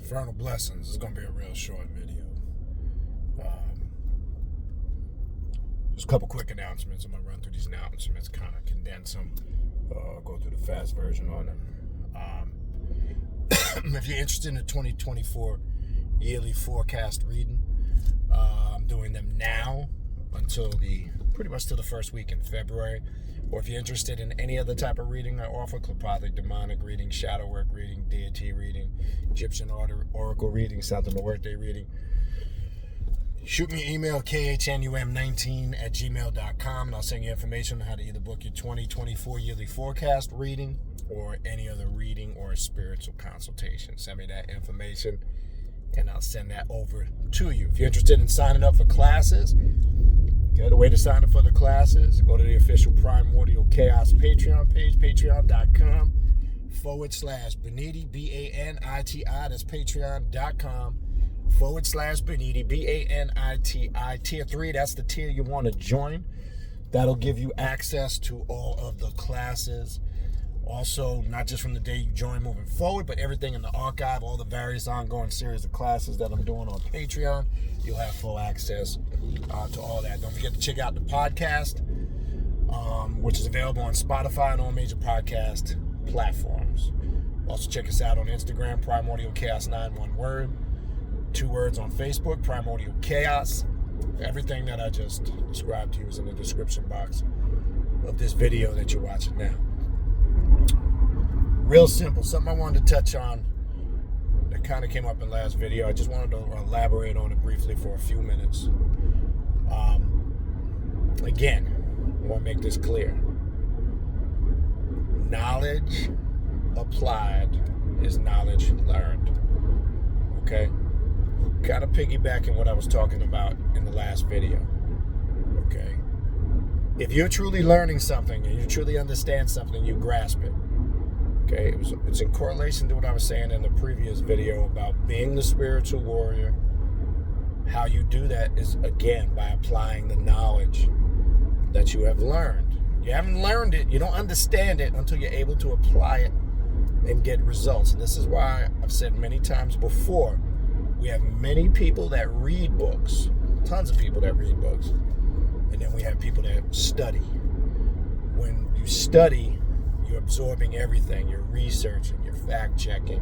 Infernal Blessings. This is going to be a real short video. Just a couple quick announcements. I'm going to run through these announcements, kind of condense them, go through the fast version on them. If you're interested in the 2024 yearly forecast reading, I'm doing them now until pretty much till the first week in February. Or if you're interested in any other type of reading I offer, Klepothic, demonic reading, shadow work reading, deity reading, Egyptian oracle reading, South of the Workday reading, shoot me an email, khnum19@gmail.com, and I'll send you information on how to either book your 2024 yearly forecast reading or any other reading or spiritual consultation. Send me that information, and I'll send that over to you. If you're interested in signing up for classes, the way to sign up for the classes, go to the official Primordial Chaos Patreon page, patreon.com/Baniti, Baniti. That's patreon.com/Baniti, Baniti. Tier 3, that's the tier you want to join. That'll give you access to all of the classes. Also, not just from the day you join moving forward, but everything in the archive, all the various ongoing series of classes that I'm doing on Patreon. You'll have full access to all that. Don't forget to check out the podcast, which is available on Spotify and all major podcast platforms. Also, check us out on Instagram, Primordial Chaos 9, one word. 2 words on Facebook, Primordial Chaos. Everything that I just described to you is in the description box of this video that you're watching now. Real simple, something I wanted to touch on that kind of came up in the last video. I just wanted to elaborate on it briefly for a few minutes. Again, I want to make this clear. Knowledge applied is knowledge learned. Okay? Kind of piggybacking what I was talking about in the last video. Okay? If you're truly learning something and you truly understand something, you grasp it. Okay, it's in correlation to what I was saying in the previous video about being the spiritual warrior. How you do that is, again, by applying the knowledge that you have learned. You haven't learned it, you don't understand it until you're able to apply it and get results. And this is why I've said many times before, we have many people that read books, tons of people that read books, and then we have people that study. When you study, you're absorbing everything. You're researching. You're fact-checking.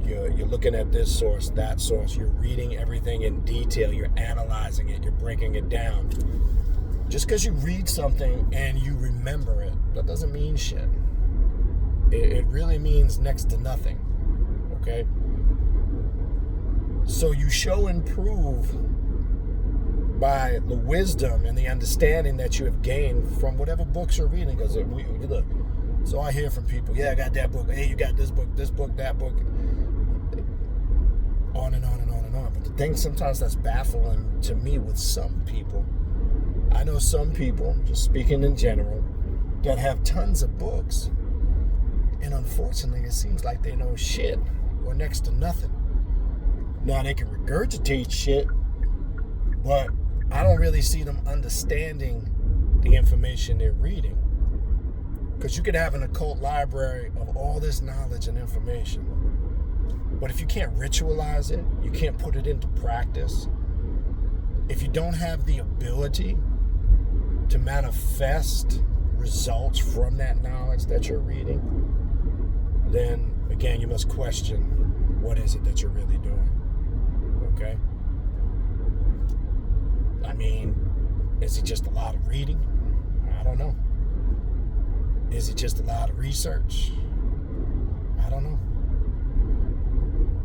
You're looking at this source, that source. You're reading everything in detail. You're analyzing it. You're breaking it down. Just because you read something and you remember it, that doesn't mean shit. It really means next to nothing. Okay? So you show and prove by the wisdom and the understanding that you have gained from whatever books you're reading. Because look, so I hear from people, yeah, I got that book. Hey, you got this book, that book. On and on and on and on. But the thing sometimes that's baffling to me with some people, I know some people, just speaking in general, that have tons of books. And unfortunately, it seems like they know shit or next to nothing. Now, they can regurgitate shit, but I don't really see them understanding the information they're reading. Because you could have an occult library of all this knowledge and information. But if you can't ritualize it, you can't put it into practice, if you don't have the ability to manifest results from that knowledge that you're reading, then, again, you must question what is it that you're really doing. Okay? I mean, is it just a lot of reading? I don't know. Is it just a lot of research? I don't know.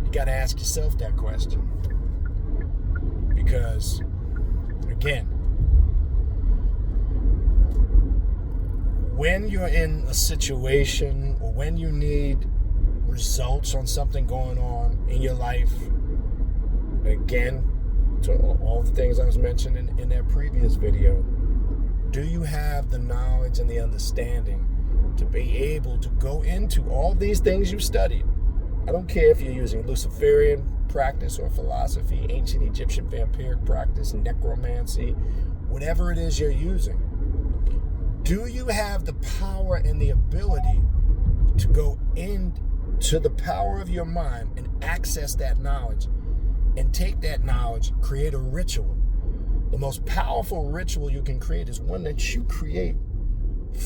You got to ask yourself that question. Because, again, when you're in a situation or when you need results on something going on in your life, again, to all the things I was mentioning in that previous video, do you have the knowledge and the understanding to be able to go into all these things you studied? I don't care if you're using Luciferian practice or philosophy, ancient Egyptian vampiric practice, necromancy, whatever it is you're using. Do you have the power and the ability to go in to the power of your mind and access that knowledge and take that knowledge, create a ritual. The most powerful ritual you can create is one that you create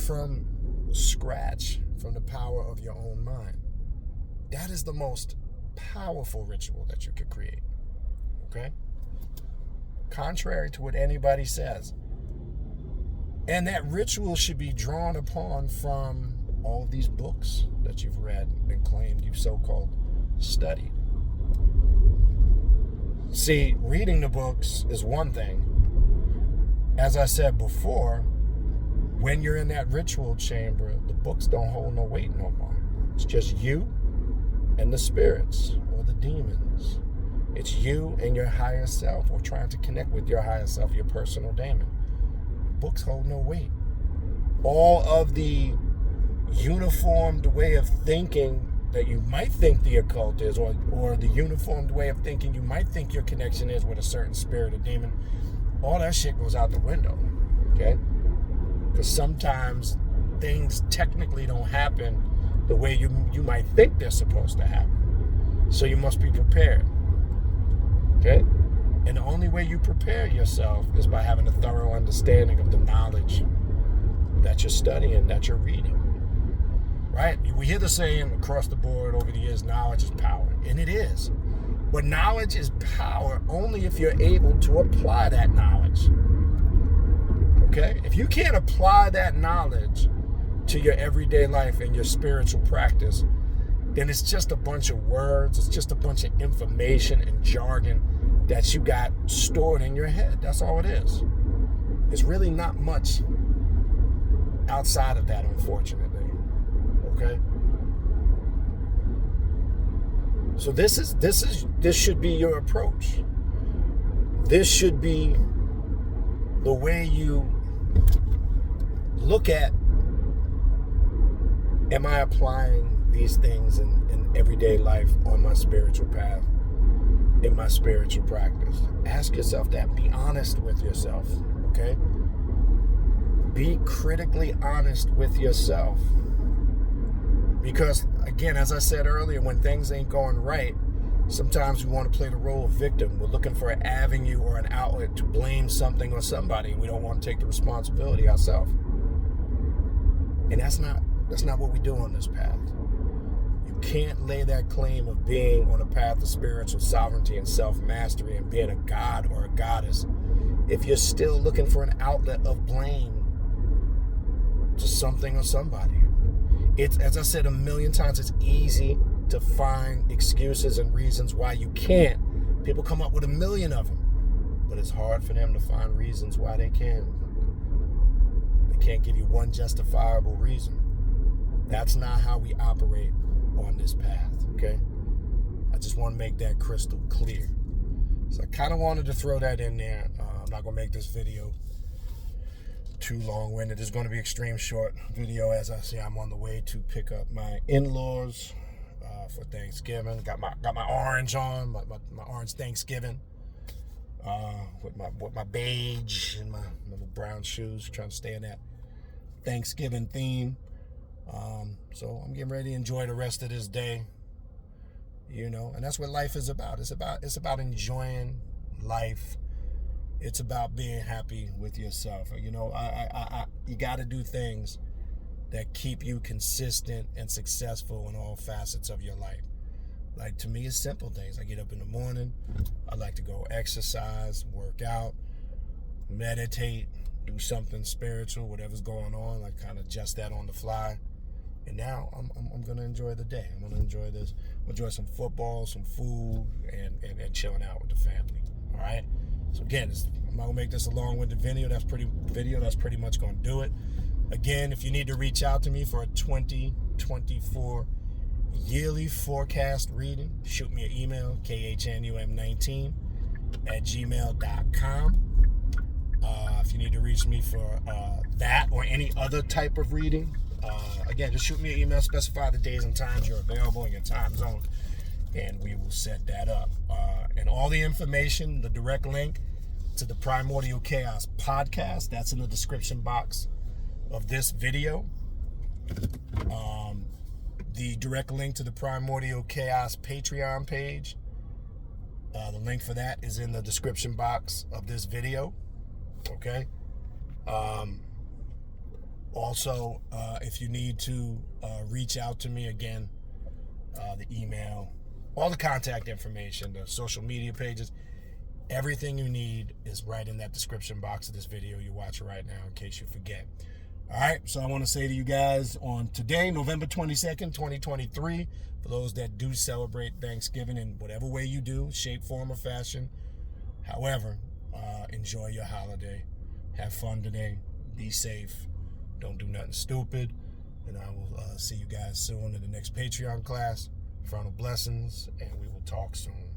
from scratch, from the power of your own mind. That is the most powerful ritual that you could create. Okay? Contrary to what anybody says. And that ritual should be drawn upon from all of these books that you've read and claimed you've so-called studied. See, reading the books is one thing. As I said before, when you're in that ritual chamber, the books don't hold no weight no more. It's just you and the spirits or the demons. It's you and your higher self, or trying to connect with your higher self, your personal daemon. Books hold no weight. All of the uniformed way of thinking that you might think the occult is, or the uniformed way of thinking you might think your connection is with a certain spirit or demon, all that shit goes out the window, okay? Because sometimes things technically don't happen the way you might think they're supposed to happen. So you must be prepared, okay? And the only way you prepare yourself is by having a thorough understanding of the knowledge that you're studying, that you're reading, right? We hear the saying across the board over the years, knowledge is power, and it is. But knowledge is power only if you're able to apply that knowledge, okay? If you can't apply that knowledge to your everyday life and your spiritual practice, then it's just a bunch of words, it's just a bunch of information and jargon that you got stored in your head. That's all it is. It's really not much outside of that, unfortunately. Okay? So this should be your approach. This should be the way you look at, am I applying these things in everyday life on my spiritual path, in my spiritual practice? Ask yourself that. Be honest with yourself, okay? Be critically honest with yourself. Because, again, as I said earlier, when things ain't going right, sometimes we want to play the role of victim. We're looking for an avenue or an outlet to blame something or somebody. We don't want to take the responsibility ourselves. And that's not what we do on this path. You can't lay that claim of being on a path of spiritual sovereignty and self-mastery and being a god or a goddess if you're still looking for an outlet of blame to something or somebody. It's, as I said a million times, it's easy to find excuses and reasons why you can't. People come up with a million of them, but it's hard for them to find reasons why they can. They can't give you one justifiable reason. That's not how we operate on this path, okay? I just want to make that crystal clear. So I kind of wanted to throw that in there. I'm not going to make this video too long-winded. It's going to be extreme short video. As I say, I'm on the way to pick up my in-laws for Thanksgiving. Got my orange on, my orange Thanksgiving, with my beige and my little brown shoes, trying to stay in that Thanksgiving theme. So I'm getting ready to enjoy the rest of this day, you know, and that's what life is about. It's about enjoying life. It's about being happy with yourself. You know, you got to do things that keep you consistent and successful in all facets of your life. Like, to me, it's simple things. I get up in the morning. I like to go exercise, work out, meditate, do something spiritual, whatever's going on. I kind of adjust that on the fly. And now I'm going to enjoy the day. I'm going to enjoy this. Enjoy some football, some food, and chilling out with the family. All right? So again, I'm not gonna make this a long-winded video. That's pretty much gonna do it. Again, if you need to reach out to me for a 2024 yearly forecast reading, shoot me an email, khnum19@gmail.com. If you need to reach me for that or any other type of reading, again, just shoot me an email, specify the days and times you're available in your time zone, and we will set that up. And all the information, the direct link to the Primordial Chaos podcast, that's in the description box of this video. the direct link to the Primordial Chaos Patreon page. The link for that is in the description box of this video. Okay. Also, if you need to reach out to me again, the email, all the contact information, the social media pages, everything you need is right in that description box of this video you're watching right now, in case you forget. All right, so I want to say to you guys on today, November 22nd, 2023, for those that do celebrate Thanksgiving in whatever way you do, shape, form, or fashion, however, enjoy your holiday. Have fun today. Be safe. Don't do nothing stupid. And I will see you guys soon in the next Patreon class. Frontal blessings, and we will talk soon.